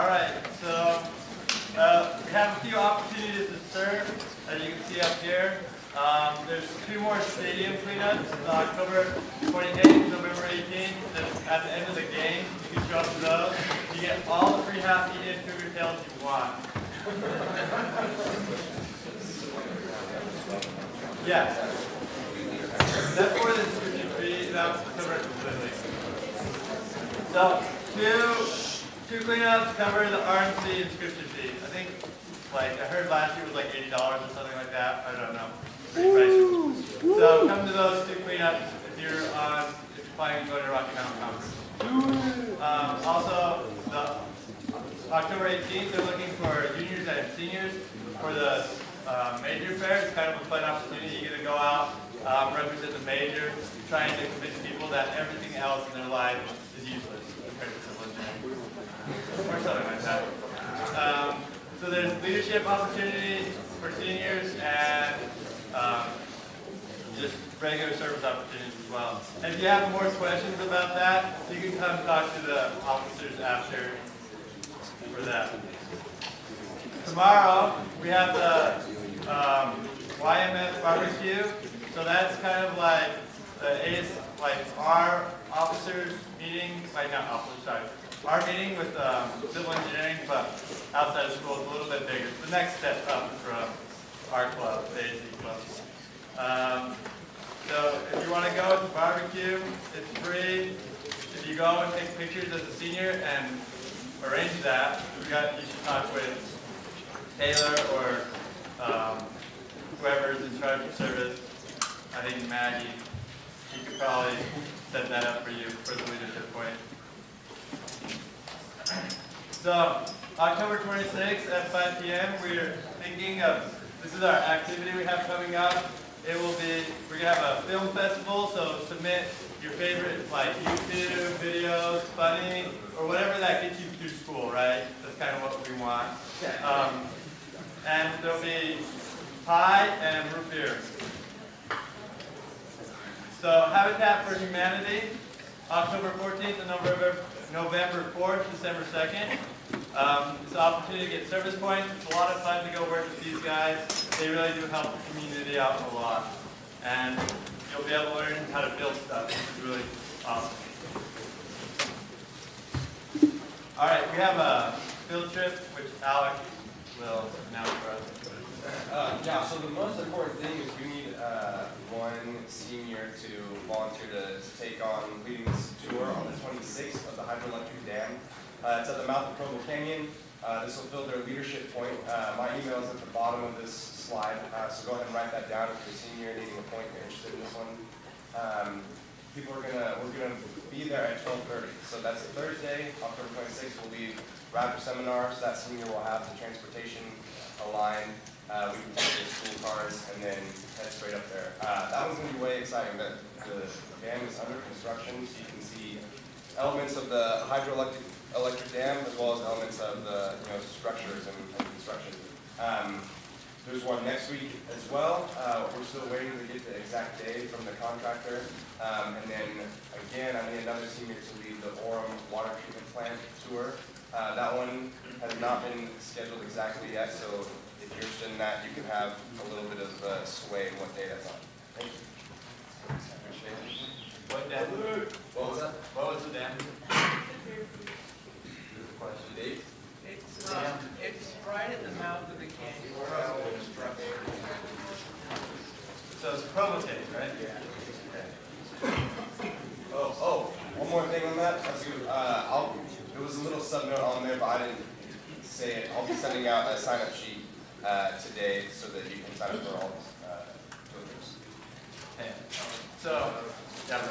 Alright, so we have a few opportunities to serve, as you can see up here. There's 2 more stadium cleanups, October 28th, November 18th. And at the end of the game, you can show up to those. You get all the free happy and cougar tails you want. Yes. That's more than switching free, that's October completely. So, two cleanups cover the RMC inscription fee. I think, I heard last year was like $80 or something like that. I don't know. Pretty pricey. So come to those 2 cleanups if you're planning to go to Rocky Mountain Conference. Also, the October 18th, they're looking for juniors and seniors for the major fair. It's kind of a fun opportunity. You get to go out, represent the major, trying to convince people that everything else in their life is useless compared to civil engineering. Or something like that. So there's leadership opportunities for seniors and just regular service opportunities as well. And if you have more questions about that, you can come talk to the officers after for that. Tomorrow we have the YMS barbecue. So that's kind of like our officers meeting, our meeting with civil engineering, but outside of school is a little bit bigger. It's the next step up from our club, the AC club. So if you want to go to the barbecue, it's free. If you go and take pictures as a senior and arrange that, you should talk with Taylor or whoever's in charge of service. I think Maggie, she could probably set that up for you for the leadership point. So, October 26th at 5 p.m., we're thinking of, this is our activity we have coming up. It will be, we're going to have a film festival, so submit your favorite, YouTube videos, funny, or whatever that gets you through school, right? That's kind of what we want. And there'll be pie and root beer. So, Habitat for Humanity, October 14th and November 4th, December 2nd. It's an opportunity to get service points. It's a lot of fun to go work with these guys. They really do help the community out a lot. And you'll be able to learn how to build stuff, which is really awesome. Alright, we have a field trip, which Alec will announce for us. Yeah, so the most important thing is we need one senior to volunteer to take on leading this tour on the 26th of the hydroelectric dam. It's at the mouth of Provo Canyon. This will fill their leadership point. My email is at the bottom of this slide, so go ahead and write that down if you're a senior needing a point, you're interested in this one. We're gonna be there at 12:30. So that's a Thursday, October 26th. Will be Raptor seminar, so that senior will have the transportation aligned. We can take their school cars and then head straight up there. That one's going to be way exciting. The dam is under construction, so you can see elements of the hydroelectric dam as well as elements of the structures and construction. There's one next week as well. We're still waiting to get the exact day from the contractor. And then again, I need another senior to lead the Orem water treatment plant tour. That one has not been scheduled exactly yet, so if you're interested in that, you can have a little bit of sway in what day that's on. Thank you. Appreciate it. What dam? What was that? What was the dam? Question date? It's right at the mouth of the canyon. So it's Provotate, right? Yeah. Oh, one more thing on that. That's good. There was a little subnote on there, but I didn't say it. I'll be sending out a sign-up sheet today so that you can sign up for all filters. Okay. So, yeah.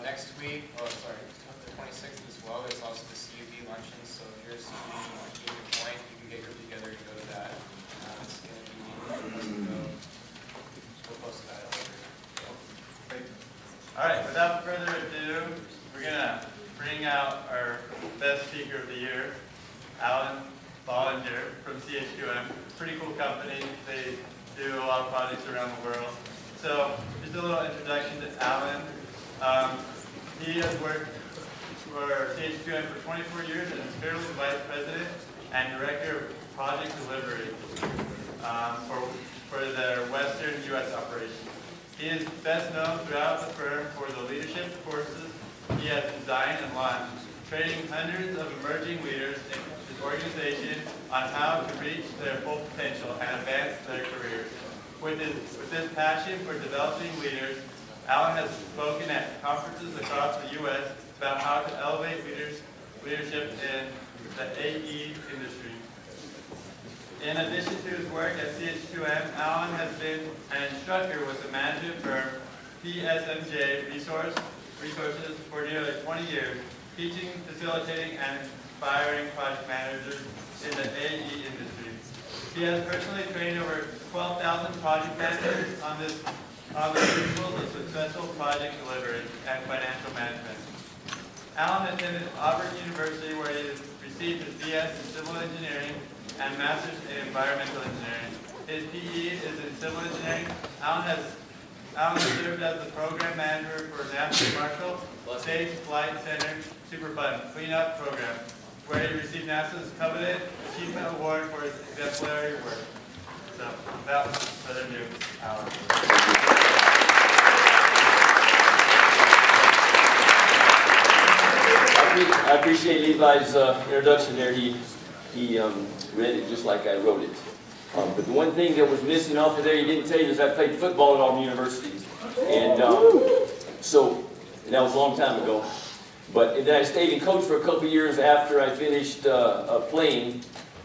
Next week, the 26th as well, there's also the CUB luncheon, so if you're a CUB junior point, you can get your group together and go to that. It's going to be, we'll post that later. Alright, without further ado, we're going to bring out our best speaker of the year, Alan Bollinger from CHQM. Pretty cool company. They do a lot of projects around the world. So, just a little introduction to Alan. He has worked for CH2M for 24 years and is currently the Vice President and Director of Project Delivery for their Western U.S. operations. He is best known throughout the firm for the leadership courses he has designed and launched, training hundreds of emerging leaders in his organization on how to reach their full potential and advance their careers. With his passion for developing leaders, Alan has spoken at conferences across the U.S. about how to elevate leadership in the AE industry. In addition to his work at CH2M, Alan has been an instructor with the management firm PSMJ Resources for nearly 20 years, teaching, facilitating, and inspiring project managers in the AE industry. He has personally trained over 12,000 project managers on the principles of successful project delivery and financial management. Alan attended Auburn University, where he received his BS in civil engineering and master's in environmental engineering. His PE is in civil engineering. Alan has served as the program manager for NASA Marshall Space Flight Center Superfund Cleanup Program, where he received NASA's Coveted Achievement Award for his exemplary work. So, without further ado, Alan. I appreciate Levi's introduction there. He read it just like I wrote it. But the one thing that was missing off of there he didn't tell you is I played football at Auburn University. And and that was a long time ago. But then I stayed and coached for a couple of years after I finished playing.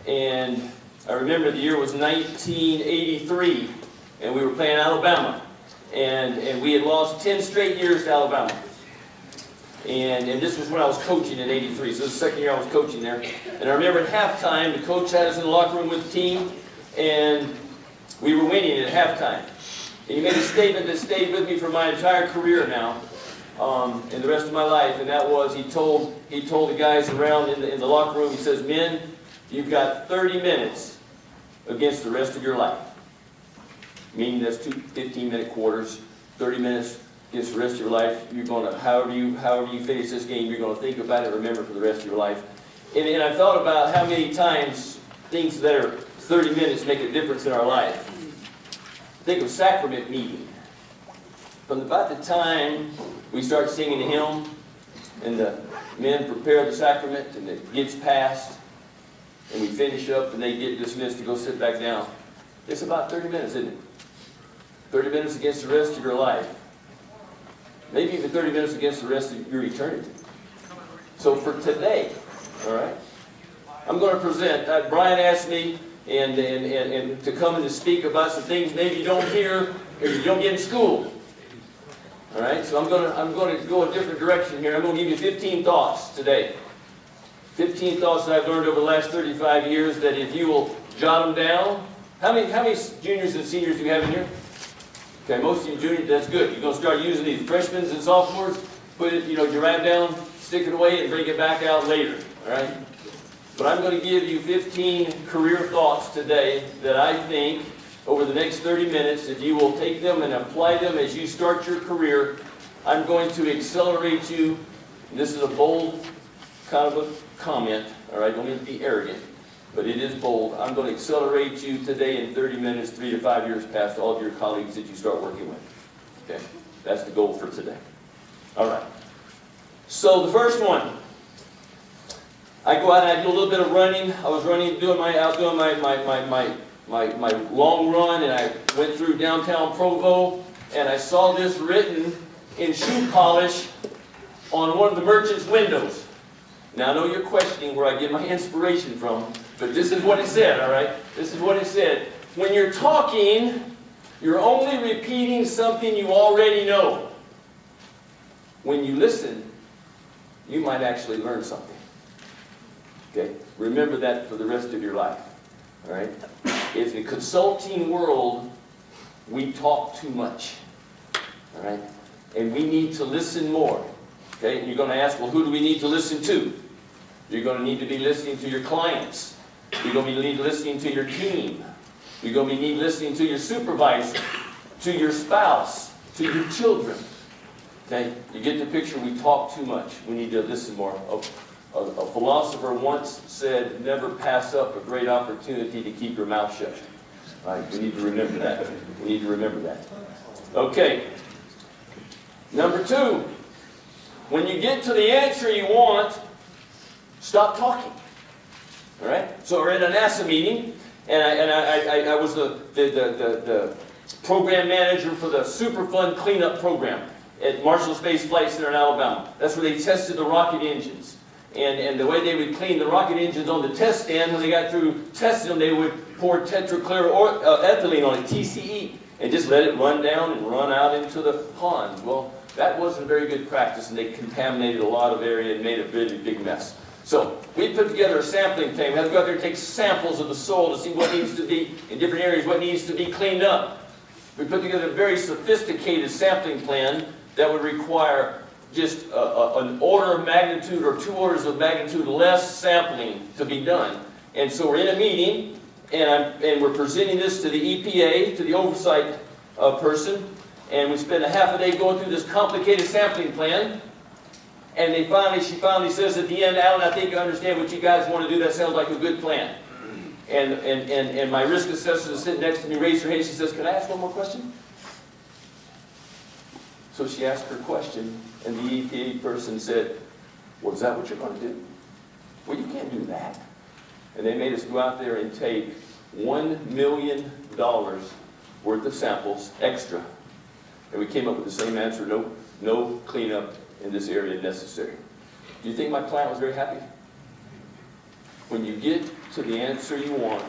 And I remember the year was 1983, and we were playing Alabama. And we had lost 10 straight years to Alabama. And this was when I was coaching in '83, so this is the second year I was coaching there. And I remember at halftime, the coach had us in the locker room with the team, and we were winning at halftime. And he made a statement that stayed with me for my entire career now, and the rest of my life, and that was, he told the guys around in the locker room, he says, "Men, you've got 30 minutes against the rest of your life." Meaning that's 2 15-minute quarters, 30 minutes against the rest of your life. You're going to, however you finish this game, you're going to think about it, remember for the rest of your life. And I thought about how many times things that are 30 minutes make a difference in our life. Think of sacrament meeting. From about the time we start singing the hymn, and the men prepare the sacrament, and it gets passed, and we finish up, and they get dismissed to go sit back down. It's about 30 minutes, isn't it? 30 minutes against the rest of your life. Maybe even 30 minutes against the rest of your eternity. So for today, all right, I'm going to present. Brian asked me and to come and to speak about some things maybe you don't hear or you don't get in school. All right, so I'm going to go a different direction here. I'm going to give you 15 thoughts today. 15 thoughts that I've learned over the last 35 years that if you will jot them down. How many juniors and seniors do you have in here? Okay, most of you juniors, that's good. You're going to start using these freshmen and sophomores, put it, you write it down, stick it away, and bring it back out later, all right? But I'm going to give you 15 career thoughts today that I think over the next 30 minutes, if you will take them and apply them as you start your career, I'm going to accelerate you. And this is a bold kind of a comment, all right? Don't mean to be arrogant, but it is bold. I'm going to accelerate you today in 30 minutes, 3 to 5 years past all of your colleagues that you start working with. Okay, that's the goal for today. All right. So the first one, I go out and I do a little bit of running. I was doing my long run, and I went through downtown Provo, and I saw this written in shoe polish on one of the merchant's windows. Now I know you're questioning where I get my inspiration from, but this is what it said, all right? This is what it said. When you're talking, you're only repeating something you already know. When you listen, you might actually learn something. Okay? Remember that for the rest of your life. All right? In the consulting world, we talk too much. All right? And we need to listen more. Okay? And you're going to ask, well, who do we need to listen to? You're going to need to be listening to your clients. You're going to need listening to your team. You're going to need listening to your supervisor, to your spouse, to your children. Okay, you get the picture, we talk too much. We need to listen more. A philosopher once said, never pass up a great opportunity to keep your mouth shut. All right, we need to remember that. We need to remember that. Okay. Number 2, when you get to the answer you want, stop talking. All right? So we're in a NASA meeting, and I was the program manager for the Superfund cleanup program at Marshall Space Flight Center in Alabama. That's where they tested the rocket engines. And the way they would clean the rocket engines on the test stand, when they got through testing them, they would pour tetrachloroethylene on it, TCE, and just let it run down and run out into the pond. Well, that wasn't very good practice, and they contaminated a lot of area and made a really big mess. So we put together a sampling plan. We had to go out there and take samples of the soil to see what needs to be, in different areas, what needs to be cleaned up. We put together a very sophisticated sampling plan that would require just an order of magnitude or 2 orders of magnitude less sampling to be done. And so we're in a meeting, and we're presenting this to the EPA, to the oversight person, and we spend a half a day going through this complicated sampling plan. And she finally says at the end, Alan, I think I understand what you guys want to do. That sounds like a good plan. And my risk assessor is sitting next to me, raised her hand. She says, can I ask one more question? So she asked her question, and the EPA person said, well, is that what you're going to do? Well, you can't do that. And they made us go out there and take $1 million worth of samples extra. And we came up with the same answer, no cleanup in this area necessary. Do you think my client was very happy? When you get to the answer you want,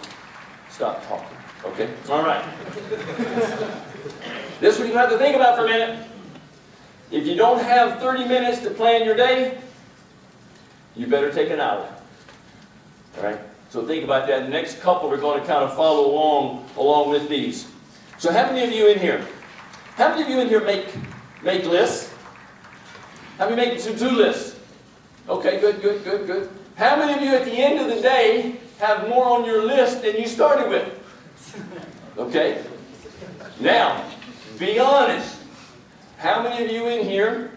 stop talking. Okay? All right. This one you have to think about for a minute. If you don't have 30 minutes to plan your day, you better take an hour. All right? So think about that. The next couple are going to kind of follow along with these. So how many of you in here make lists? How many make to-do lists? Okay, good. How many of you at the end of the day have more on your list than you started with? Okay? Now, be honest. How many of you in here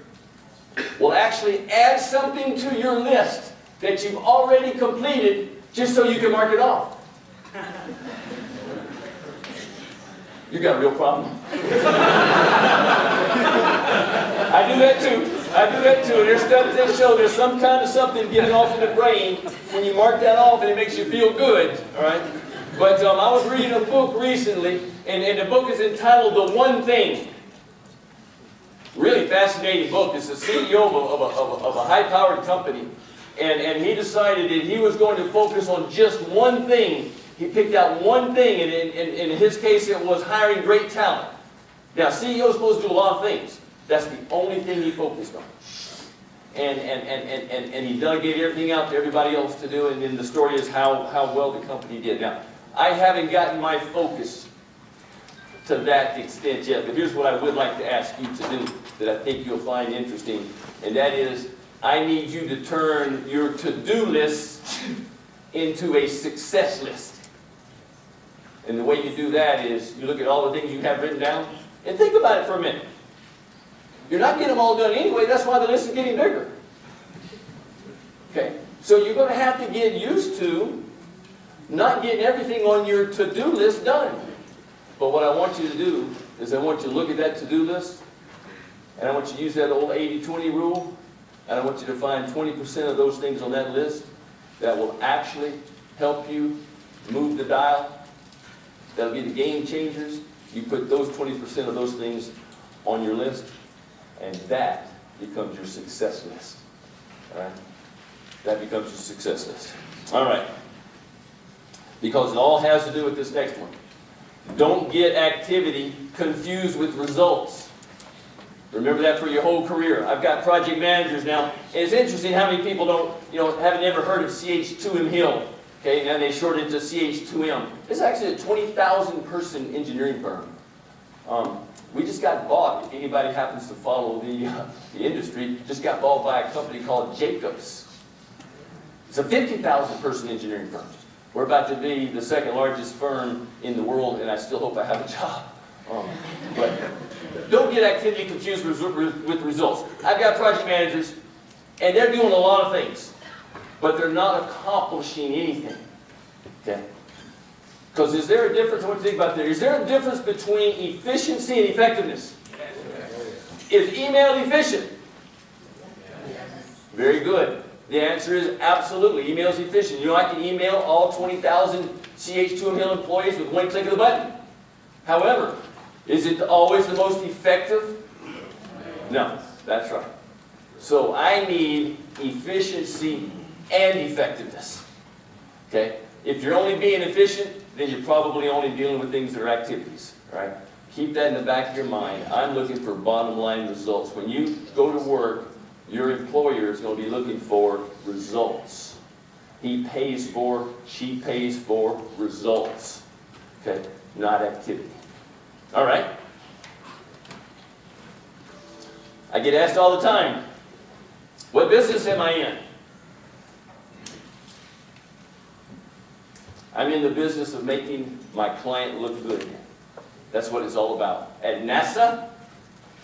will actually add something to your list that you've already completed just so you can mark it off? You got a real problem. I do that too. And there's studies that show there's some kind of something getting off in the brain when you mark that off and it makes you feel good. All right? But I was reading a book recently, and the book is entitled The One Thing. Really fascinating book. It's the CEO of a high-powered company. And he decided that he was going to focus on just one thing. He picked out one thing, and in his case it was hiring great talent. Now, CEO is supposed to do a lot of things. That's the only thing he focused on. And he delegated everything out to everybody else to do, and then the story is how well the company did. Now, I haven't gotten my focus to that extent yet, but here's what I would like to ask you to do that I think you'll find interesting, and that is, I need you to turn your to-do list into a success list. And the way you do that is, you look at all the things you have written down, and think about it for a minute. You're not getting them all done anyway, that's why the list is getting bigger. Okay? So you're going to have to get used to not getting everything on your to-do list done. But what I want you to do is I want you to look at that to-do list, and I want you to use that old 80-20 rule, and I want you to find 20% of those things on that list that will actually help you move the dial. That'll be the game changers. You put those 20% of those things on your list, and that becomes your success list. All right? That becomes your success list. All right. Because it all has to do with this next one. Don't get activity confused with results. Remember that for your whole career. I've got project managers now. And it's interesting how many people haven't ever heard of CH2M Hill. Okay, now they shortened it to CH2M. It's actually a 20,000 person engineering firm. We just got bought, if anybody happens to follow the industry, just got bought by a company called Jacobs. It's a 50,000 person engineering firm. We're about to be the second largest firm in the world, and I still hope I have a job. But don't get activity confused with results. I've got project managers, and they're doing a lot of things, but they're not accomplishing anything. Okay? Because is there a difference? I want you to think about that. Is there a difference between efficiency and effectiveness? Is email efficient? Very good. The answer is absolutely. Email is efficient. You know, I can email all 20,000 CH2M employees with one click of the button. However, is it always the most effective? No, that's right. So I need efficiency and effectiveness. Okay? If you're only being efficient, then you're probably only dealing with things that are activities. Right? Keep that in the back of your mind. I'm looking for bottom line results. When you go to work, your employer is going to be looking for results. He pays for, she pays for results. Okay? Not activity. All right? I get asked all the time, what business am I in? I'm in the business of making my client look good. That's what it's all about. At NASA,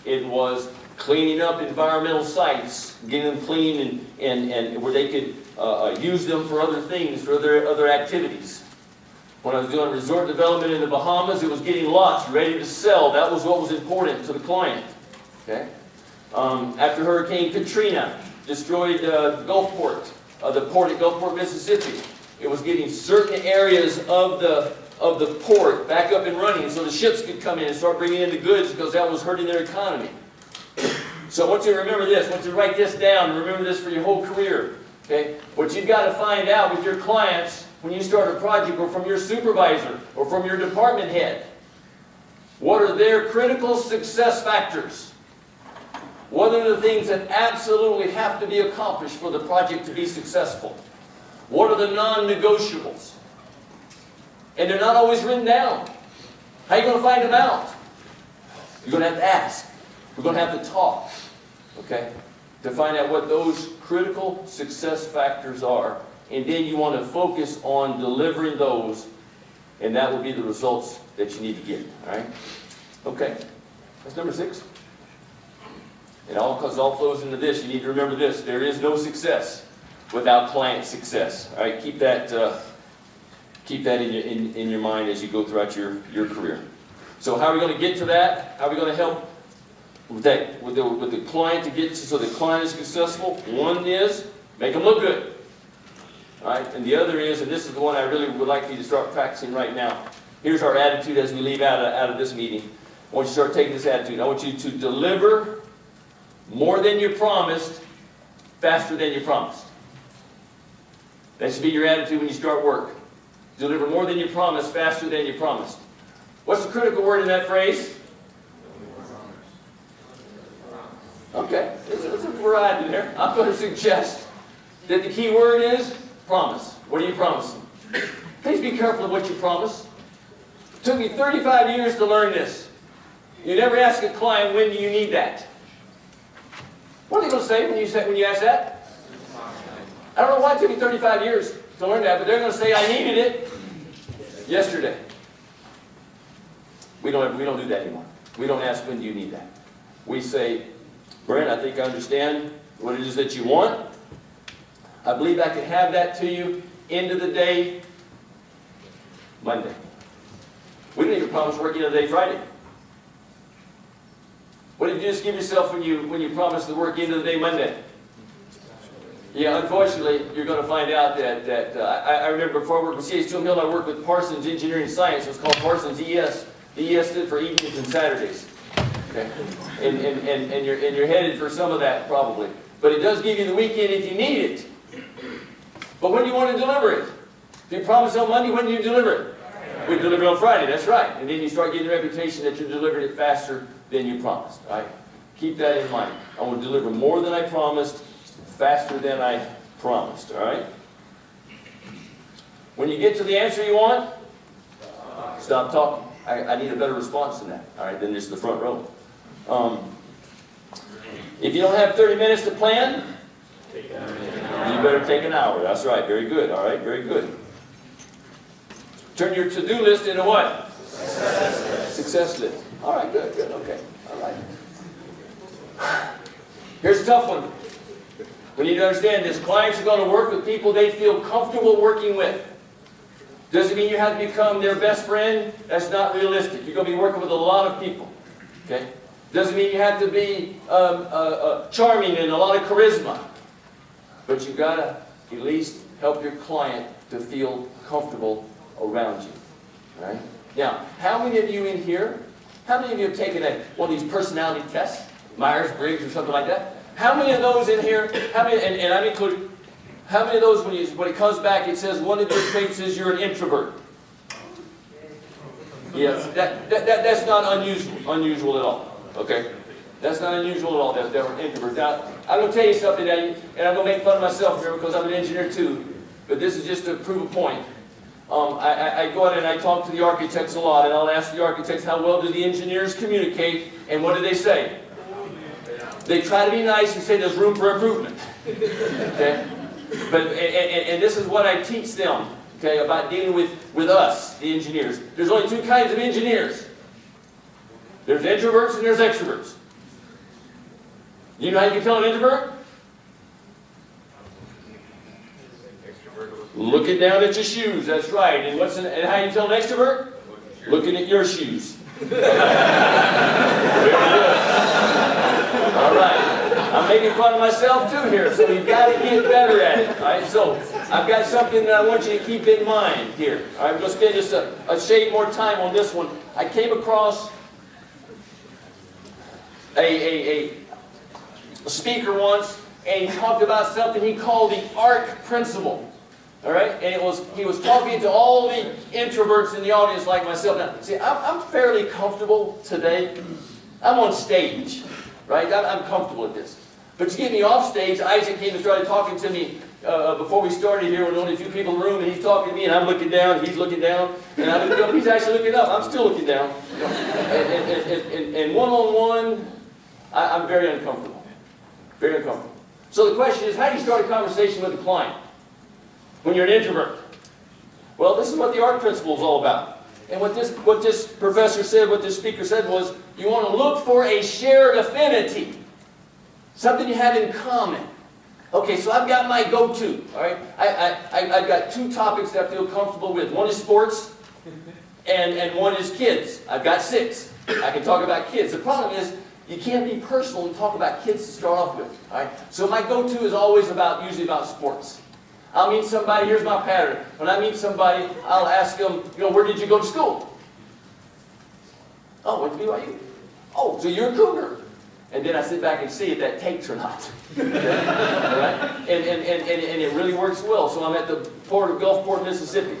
it was cleaning up environmental sites, getting them clean and where they could use them for other things, for other activities. When I was doing resort development in the Bahamas, it was getting lots ready to sell. That was what was important to the client. Okay? After Hurricane Katrina destroyed Gulfport, the port at Gulfport, Mississippi, it was getting certain areas of the port back up and running so the ships could come in and start bringing in the goods because that was hurting their economy. So I want you to remember this. I want you to write this down and remember this for your whole career. Okay? What you've got to find out with your clients when you start a project, or from your supervisor or from your department head, what are their critical success factors? What are the things that absolutely have to be accomplished for the project to be successful? What are the non-negotiables? And they're not always written down. How are you going to find them out? You're going to have to ask. We're going to have to talk, okay, to find out what those critical success factors are. And then you want to focus on delivering those, and that will be the results that you need to get. All right? Okay. That's number 6. And because all flows into this, you need to remember this. There is no success without client success. All right? Keep that in your mind as you go throughout your career. So how are we going to get to that? How are we going to help with that, with the client to get so the client is successful? One is make them look good. All right? And the other is, and this is the one I really would like you to start practicing right now. Here's our attitude as we leave out of this meeting. I want you to start taking this attitude. I want you to deliver more than you promised, faster than you promised. That should be your attitude when you start work. Deliver more than you promised, faster than you promised. What's the critical word in that phrase? Okay, there's a variety there. I'm going to suggest that the key word is promise. What are you promising? Please be careful of what you promise. It took me 35 years to learn this. You never ask a client, when do you need that? What are they going to say when you ask that? I don't know why it took me 35 years to learn that, but they're going to say, I needed it yesterday. We don't do that anymore. We don't ask, when do you need that? We say, Brent, I think I understand what it is that you want. I believe I can have that to you end of the day Monday. We didn't even promise working end of the day Friday. What did you just give yourself when you promised to work end of the day Monday? Yeah, unfortunately, you're going to find out that I remember before I worked with CH2M Hill, I worked with Parsons Engineering Science. It was called Parsons ES. The ES stood for evenings and Saturdays. Okay? And you're headed for some of that probably. But it does give you the weekend if you need it. But when do you want to deliver it? If you promise on Monday, when do you deliver it? We deliver it on Friday, that's right. And then you start getting a reputation that you delivered it faster than you promised. All right? Keep that in mind. I want to deliver more than I promised, faster than I promised. All right? When you get to the answer you want, stop talking. I need a better response than that. All right? Than just the front row. If you don't have 30 minutes to plan, you better take an hour. That's right. Very good. All right. Very good. Turn your to-do list into what? Success list. All right, good, good, okay. All right. Here's a tough one. We need to understand this. Clients are going to work with people they feel comfortable working with. Doesn't mean you have to become their best friend. That's not realistic. You're going to be working with a lot of people. Okay? Doesn't mean you have to be charming and a lot of charisma. But you've got to at least help your client to feel comfortable around you. All right? Now, how many of you in here, how many of you have taken one of these personality tests? Myers-Briggs or something like that? How many of those in here, how many, and I'm included, how many of those, when it comes back, it says one of your traits is you're an introvert? Yes, that's not unusual at all. Okay? That's not unusual at all, that we're introverts. Now, I'm going to tell you something, and I'm going to make fun of myself here because I'm an engineer too, but this is just to prove a point. I go out and I talk to the architects a lot, and I'll ask the architects, how well do the engineers communicate, and what do they say? They try to be nice and say there's room for improvement. Okay? But, and this is what I teach them, okay, about dealing with us, the engineers. There's only two kinds of engineers. There's introverts and there's extroverts. You know how you can tell an introvert? Looking down at your shoes, that's right. And and how you tell an extrovert? Looking at your shoes. Very good. All right. I'm making fun of myself too here, so you've got to get better at it. All right. So I've got something that I want you to keep in mind here. All right. We're going to spend just a shade more time on this one. I came across a speaker once, and he talked about something he called the ARC principle. All right, and he was talking to all the introverts in the audience like myself. Now, see, I'm fairly comfortable today. I'm on stage, right? I'm comfortable at this. But you get me off stage, Isaac came and started talking to me before we started here with only a few people in the room, and he's talking to me, and I'm looking down, he's looking down, and he's actually looking up. I'm still looking down. And one-on-one, I'm very uncomfortable. Very uncomfortable. So the question is, how do you start a conversation with a client when you're an introvert? Well, this is what the ARC principle is all about. And what this professor said, what this speaker said was, you want to look for a shared affinity. Something you have in common. Okay, so I've got my go-to, all right? I've got two topics that I feel comfortable with. One is sports, and one is kids. I've got 6. I can talk about kids. The problem is, you can't be personal and talk about kids to start off with, all right? So my go-to is always usually about sports. I'll meet somebody, here's my pattern. When I meet somebody, I'll ask them, where did you go to school? Oh, went to BYU. Oh, so you're a Cougar. And then I sit back and see if that takes or not. All right? And it really works well. So I'm at the port of Gulfport, Mississippi.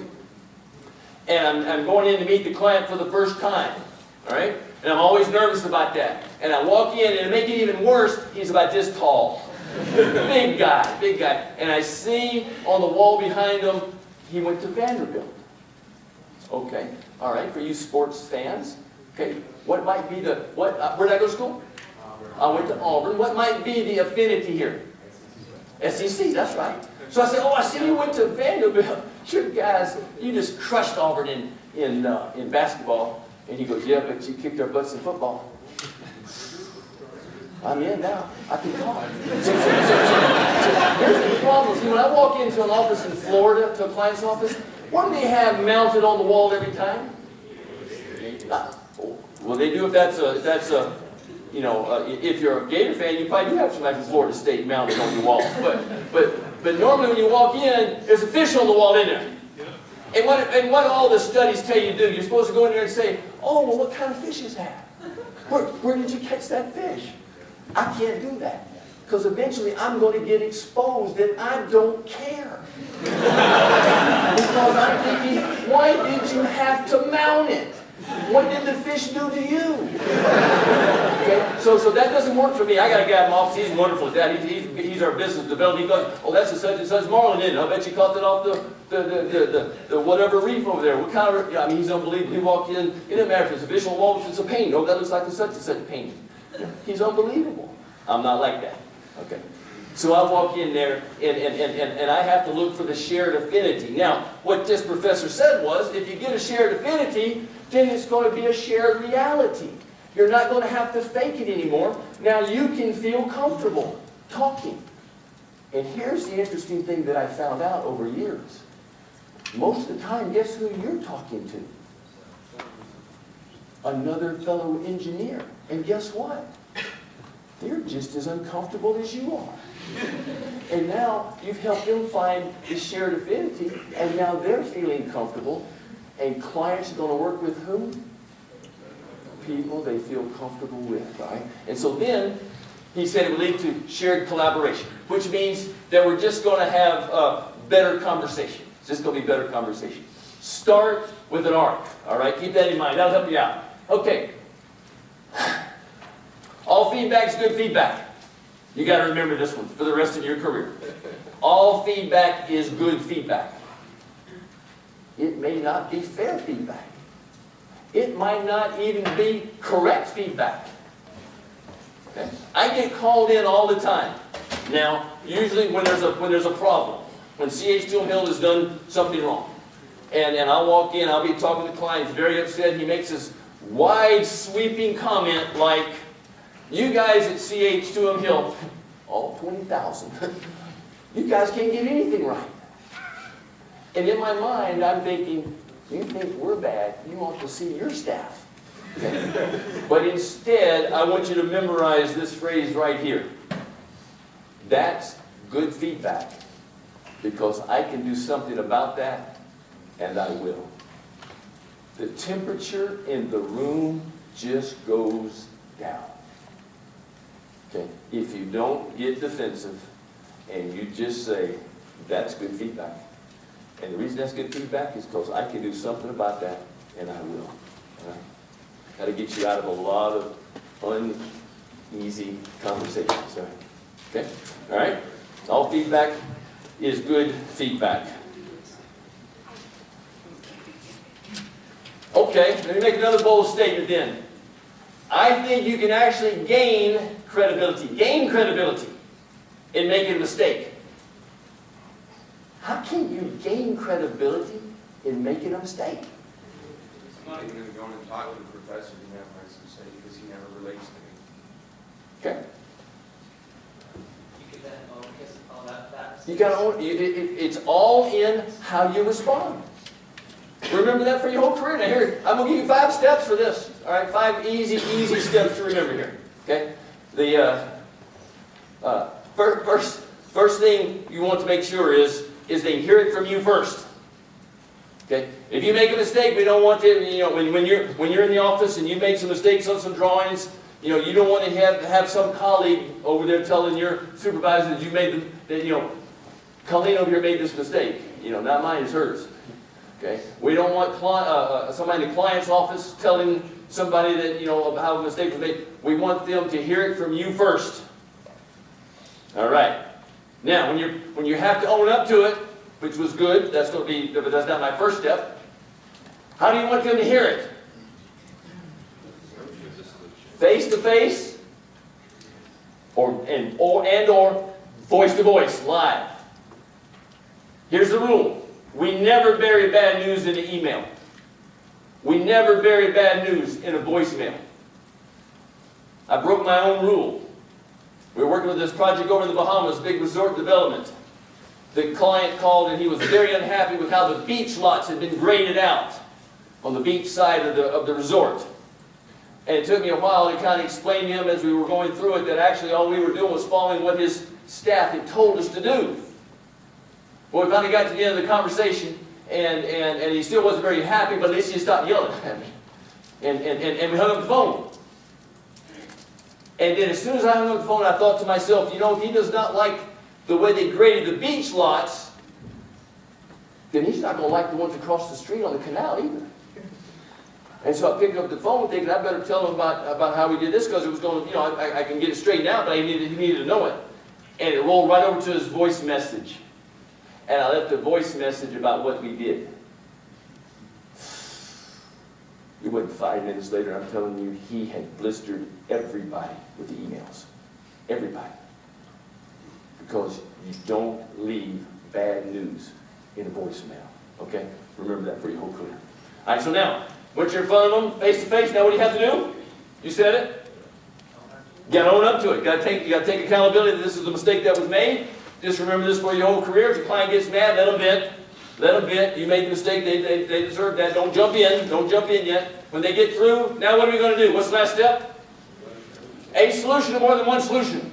And I'm going in to meet the client for the first time. All right? And I'm always nervous about that. And I walk in, and to make it even worse, he's about this tall. Big guy. And I see on the wall behind him, he went to Vanderbilt. Okay, all right, for you sports fans. Okay, what might be where did I go to school? I went to Auburn. What might be the affinity here? SEC, that's right. So I said, I see you went to Vanderbilt. Sure, guys, you just crushed Auburn in basketball. And he goes, yeah, but you kicked our butts in football. I'm in now. I can talk. So here's the problem. See, when I walk into an office in Florida, to a client's office, what do they have mounted on the wall every time? Well, they do if you're a Gator fan, you probably do have something from Florida State mounted on your wall. But normally when you walk in, there's a fish on the wall in there. And what all the studies tell you to do, you're supposed to go in there and say, oh, well, what kind of fish is that? Where did you catch that fish? I can't do that. Because eventually I'm going to get exposed and I don't care. Because I'm thinking, why did you have to mount it? What did the fish do to you? Okay? So that doesn't work for me. I got a guy in my office, he's wonderful at that. He's our business development. He goes, oh, that's a such and such marlin, isn't it? I bet you caught that off the whatever reef over there. What kind of, he's unbelievable. He walked in, it doesn't matter if it's a fish or a walrus, it's a painting. Oh, that looks like a such and such painting. He's unbelievable. I'm not like that. Okay. So I walk in there, and I have to look for the shared affinity. Now, what this professor said was, if you get a shared affinity, then it's going to be a shared reality. You're not going to have to fake it anymore. Now you can feel comfortable talking. And here's the interesting thing that I found out over years. Most of the time, guess who you're talking to? Another fellow engineer. And guess what? They're just as uncomfortable as you are. And now you've helped them find the shared affinity, and now they're feeling comfortable. And clients are going to work with whom? People they feel comfortable with, right? And so then, he said it would lead to shared collaboration, which means that we're just going to have better conversation. It's just going to be better conversation. Start with an arc, all right? Keep that in mind. That'll help you out. Okay. All feedback is good feedback. You got to remember this one for the rest of your career. All feedback is good feedback. It may not be fair feedback. It might not even be correct feedback. Okay? I get called in all the time. Now, usually when there's a problem, when CH2M Hill has done something wrong, and I'll walk in, I'll be talking to the client, he's very upset, he makes this wide sweeping comment like, you guys at CH2M Hill, all 20,000, you guys can't get anything right. And in my mind, I'm thinking, you think we're bad, you want to see your staff. Okay? But instead, I want you to memorize this phrase right here. That's good feedback, because I can do something about that, and I will. The temperature in the room just goes down. Okay? If you don't get defensive, and you just say, that's good feedback. And the reason that's good feedback is because I can do something about that, and I will. All right? Got to get you out of a lot of uneasy conversations. Right? Okay? All right? All feedback is good feedback. Okay, let me make another bold statement then. I think you can actually gain credibility in making a mistake. How can you gain credibility in making a mistake? I'm not even going to go in and talk to the professor who never makes a mistake because he never relates to me. Okay. You could then focus on that. You got to own it's all in how you respond. Remember that for your whole career. Now here, I'm going to give you 5 steps for this. All right, 5 easy steps to remember here. Okay. The first thing you want to make sure is they hear it from you first. Okay? If you make a mistake, we don't want to, when you're in the office and you make some mistakes on some drawings, you don't want to have some colleague over there telling your supervisor that you made Colleen over here made this mistake. Not mine, it's hers. Okay? We don't want somebody in the client's office telling somebody that, about how a mistake was made. We want them to hear it from you first. All right. Now, when you have to own up to it, which was good, that's not my first step. How do you want them to hear it? Face to face, or voice to voice, live. Here's the rule: we never bury bad news in an email. We never bury bad news in a voicemail. I broke my own rule. We were working with this project over in the Bahamas, big resort development. The client called and he was very unhappy with how the beach lots had been graded out on the beach side of the resort. And it took me a while to kind of explain to him as we were going through it that actually all we were doing was following what his staff had told us to do. Well, we finally got to the end of the conversation and he still wasn't very happy, but at least he stopped yelling at me. And we hung up the phone. And then as soon as I hung up the phone, I thought to myself, if he does not like the way they graded the beach lots, then he's not going to like the ones across the street on the canal either. And so I picked up the phone thinking I better tell him about how we did this because it was going to, I can get it straightened out, but he needed to know it. And it rolled right over to his voice message. And I left a voice message about what we did. It wasn't 5 minutes later, I'm telling you, he had blistered everybody with the emails. Everybody. Because you don't leave bad news in a voicemail. Okay? Remember that for your whole career. All right, so now, once you're in front of them, face to face, now what do you have to do? You said it? You gotta own up to it. You gotta take accountability that this is a mistake that was made. Just remember this for your whole career. If your client gets mad, let them vent. Let them vent. You made the mistake. They deserve that. Don't jump in. Don't jump in yet. When they get through, now what are we going to do? What's the last step? A solution or more than one solution.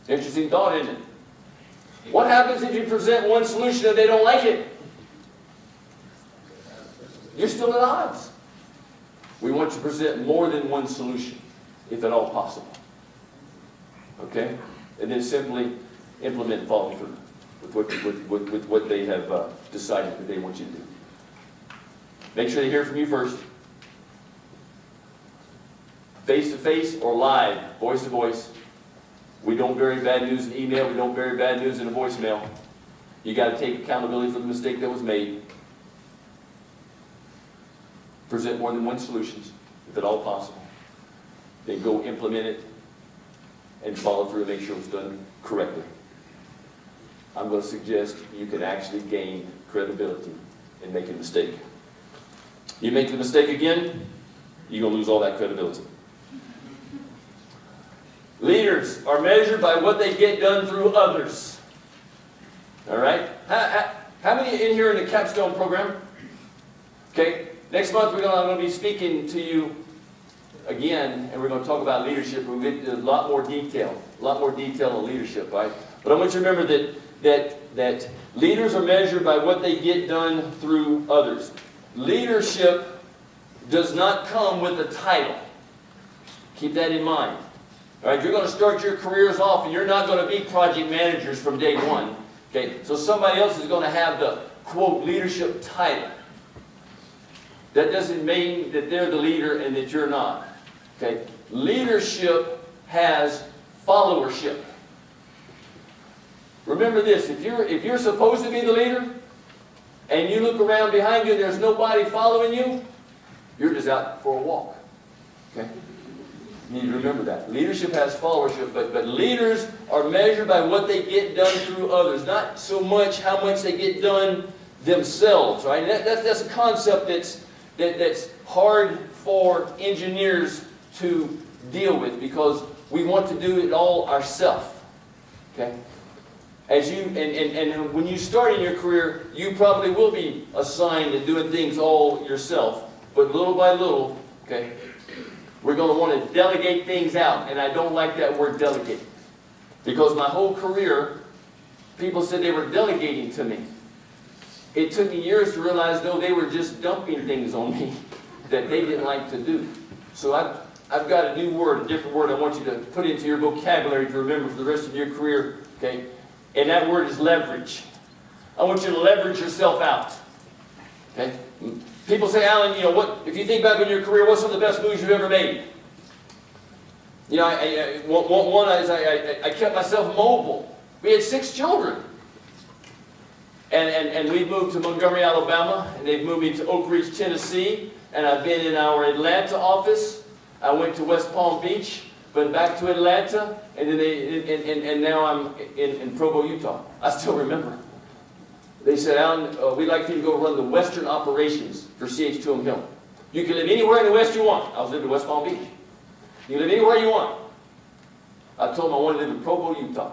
Interesting thought, isn't it? What happens if you present one solution and they don't like it? You're still at odds. We want to present more than one solution, if at all possible. Okay? And then simply implement and follow through with what they have decided that they want you to do. Make sure they hear from you first. Face to face or live, voice to voice. We don't bury bad news in email. We don't bury bad news in a voicemail. You got to take accountability for the mistake that was made. Present more than one solution, if at all possible. Then go implement it and follow through and make sure it's done correctly. I'm going to suggest you can actually gain credibility in making a mistake. You make the mistake again, you're going to lose all that credibility. Leaders are measured by what they get done through others. All right? How many in here in the capstone program? Okay. Next month I'm going to be speaking to you again, and we're going to talk about leadership. We'll get into a lot more detail on leadership, right? But I want you to remember that leaders are measured by what they get done through others. Leadership does not come with a title. Keep that in mind. All right, you're going to start your careers off, and you're not going to be project managers from day one. Okay, so somebody else is going to have the quote leadership title. That doesn't mean that they're the leader and that you're not. Okay, leadership has followership. Remember this: if you're supposed to be the leader, and you look around behind you and there's nobody following you, you're just out for a walk. Okay. You need to remember that. Leadership has followership, but leaders are measured by what they get done through others, not so much how much they get done themselves, right? And that's a concept that's hard for engineers to deal with because we want to do it all ourselves, okay? As you, and when you start in your career, you probably will be assigned to doing things all yourself, but little by little, okay, we're going to want to delegate things out, and I don't like that word delegate. Because my whole career, people said they were delegating to me. It took me years to realize, no, they were just dumping things on me that they didn't like to do. So I've got a new word, a different word I want you to put into your vocabulary to remember for the rest of your career, okay? And that word is leverage. I want you to leverage yourself out, okay? People say, Alan, you know, what, if you think back on your career, what's some of the best moves you've ever made? You know, I kept myself mobile. We had 6 children. And we moved to Montgomery, Alabama, and they've moved me to Oak Ridge, Tennessee, and I've been in our Atlanta office. I went to West Palm Beach, but back to Atlanta, and then and now I'm in Provo, Utah. I still remember. They said, Alan, we'd like for you to go run the Western operations for CH2M Hill. You can live anywhere in the West you want. I was living in West Palm Beach. You can live anywhere you want. I told them I wanted to live in Provo, Utah.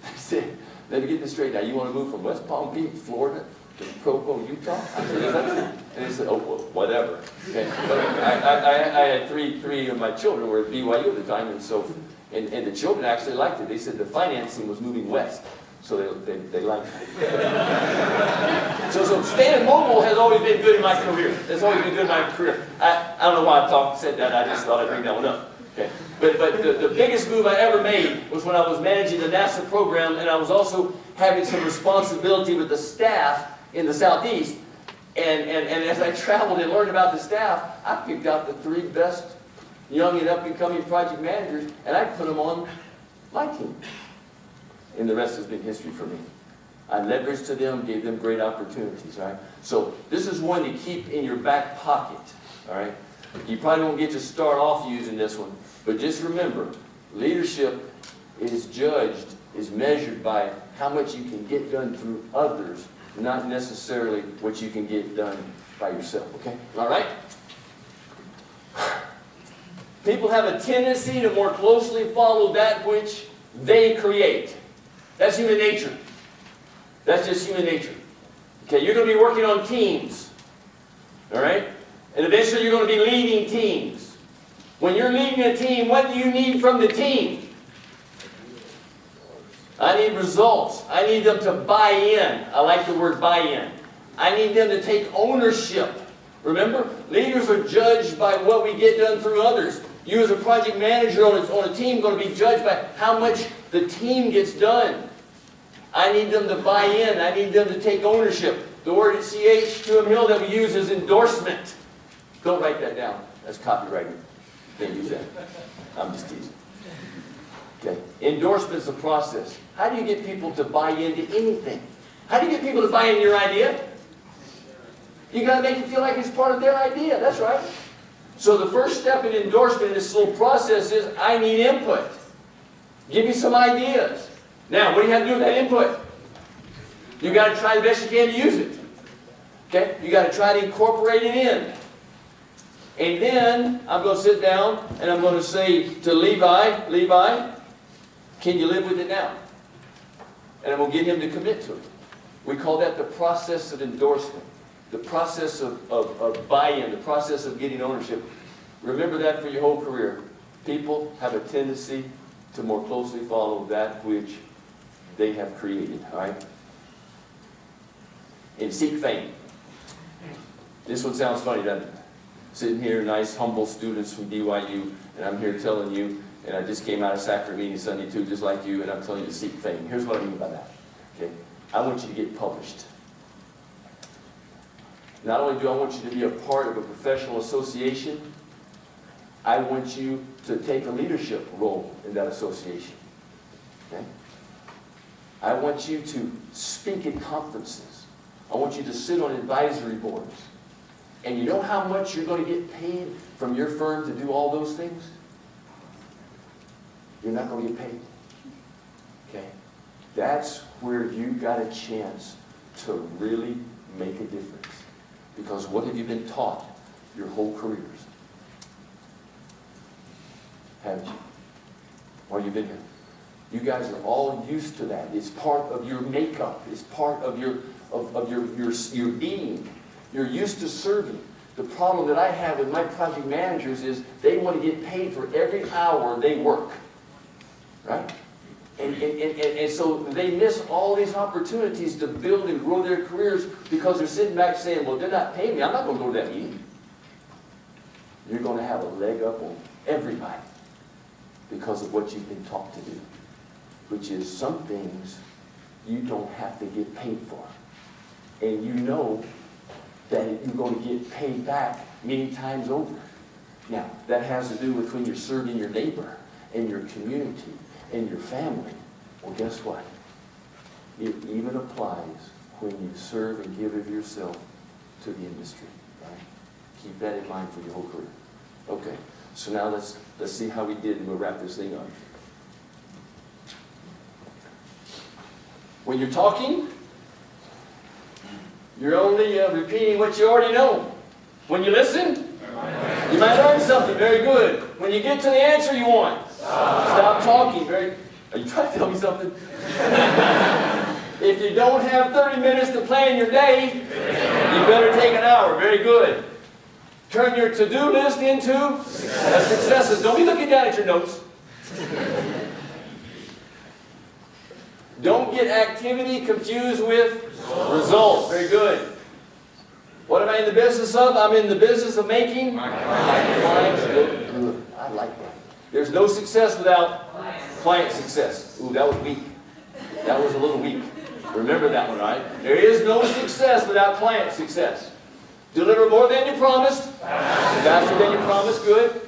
They said, let me get this straight now. You want to move from West Palm Beach, Florida, to Provo, Utah? I said, is that it? And they said, oh, well, whatever. Okay. But I had three of my children were at BYU at the time, and so, and the children actually liked it. They said the financing was moving west. So they liked it. So staying mobile has always been good in my career. It's always been good in my career. I don't know why I said that. I just thought I'd bring that one up. Okay. But the biggest move I ever made was when I was managing the NASA program, and I was also having some responsibility with the staff in the Southeast. And as I traveled and learned about the staff, I picked out the 3 best young and up-and-coming project managers, and I put them on my team. And the rest has been history for me. I leveraged to them, gave them great opportunities, right? So this is one to keep in your back pocket, all right? You probably won't get to start off using this one, but just remember, leadership is judged, is measured by how much you can get done through others not necessarily what you can get done by yourself, okay? All right? People have a tendency to more closely follow that which they create. That's human nature. That's just human nature. Okay, you're going to be working on teams. All right? And eventually you're going to be leading teams. When you're leading a team, what do you need from the team? I need results. I need them to buy in. I like the word buy in. I need them to take ownership. Remember, leaders are judged by what we get done through others. You as a project manager on a team are going to be judged by how much the team gets done. I need them to buy in. I need them to take ownership. The word CH2M that we use is endorsement. Don't write that down. That's copyrighted. Can't use that. I'm just teasing. Okay. Endorsement is a process. How do you get people to buy into anything? How do you get people to buy into your idea? You got to make it feel like it's part of their idea. That's right. So the first step in endorsement in this little process is I need input. Give me some ideas. Now, what do you have to do with that input? You got to try the best you can to use it. Okay? You got to try to incorporate it in. And then I'm going to sit down and I'm going to say to Levi, Levi, can you live with it now? And I'm going to get him to commit to it. We call that the process of endorsement. The process of buy-in, the process of getting ownership. Remember that for your whole career. People have a tendency to more closely follow that which they have created. All right? And seek fame. This one sounds funny, doesn't it? Sitting here, nice, humble students from BYU, and I'm here telling you, and I just came out of Sacrament meeting Sunday too, just like you, and I'm telling you to seek fame. Here's what I mean by that. Okay? I want you to get published. Not only do I want you to be a part of a professional association, I want you to take a leadership role in that association. Okay? I want you to speak at conferences. I want you to sit on advisory boards. And you know how much you're going to get paid from your firm to do all those things? You're not going to get paid. Okay? That's where you got a chance to really make a difference. Because what have you been taught your whole careers? Haven't you? While you've been here. You guys are all used to that. It's part of your makeup. It's part of your being. You're used to serving. The problem that I have with my project managers is they want to get paid for every hour they work. Right? And so they miss all these opportunities to build and grow their careers because they're sitting back saying, well, they're not paying me. I'm not going to go to that meeting. You're going to have a leg up on everybody because of what you've been taught to do, which is some things you don't have to get paid for. And you know that you're going to get paid back many times over. Now, that has to do with when you're serving your neighbor and your community and your family. Well, guess what? It even applies when you serve and give of yourself to the industry. Right? Keep that in mind for your whole career. Okay, so now let's see how we did, and we'll wrap this thing up. When you're talking, you're only repeating what you already know. When you listen, you might learn something. Very good. When you get to the answer you want, stop talking. Are you trying to tell me something? If you don't have 30 minutes to plan your day, you better take an hour. Very good. Turn your to-do list into successes. Don't be looking down at your notes. Don't get activity confused with results. Very good. What am I in the business of? I'm in the business of making my clients look good. I like that. There's no success without client success. Ooh, that was weak. That was a little weak. Remember that one, right? There is no success without client success. Deliver more than you promised. Faster than you promised. Good.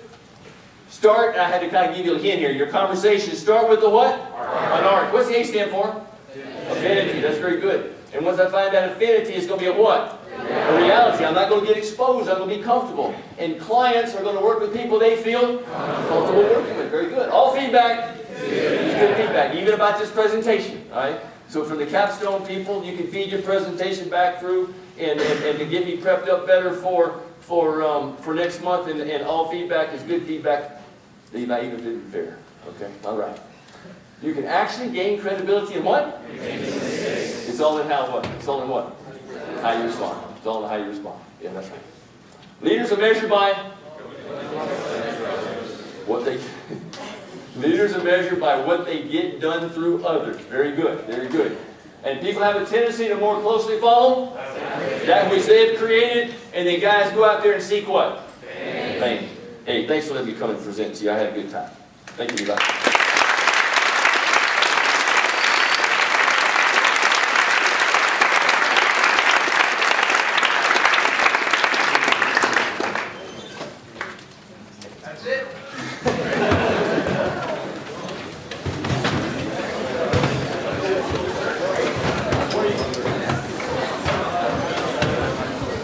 Start, I had to kind of give you a hint here. Your conversation, start with the what? An arc. What's the A stand for? Affinity. That's very good. And once I find that affinity, it's going to be a what? A reality. I'm not going to get exposed. I'm going to be comfortable. And clients are going to work with people they feel comfortable working with. Very good. All feedback is good feedback, even about this presentation. All right? So from the capstone people, you can feed your presentation back through and to get me prepped up better for next month, and all feedback is good feedback, even if it isn't fair. Okay, all right. You can actually gain credibility in what? It's all in how what? It's all in what? How you respond. It's all in how you respond. Yeah, that's right. Leaders are measured by what they. Leaders are measured by what they get done through others. Very good. Very good. And people have a tendency to more closely follow that which they have created, and then guys go out there and seek what? Fame. Hey, thanks for letting me come and present to you. I had a good time. Thank you, Levi.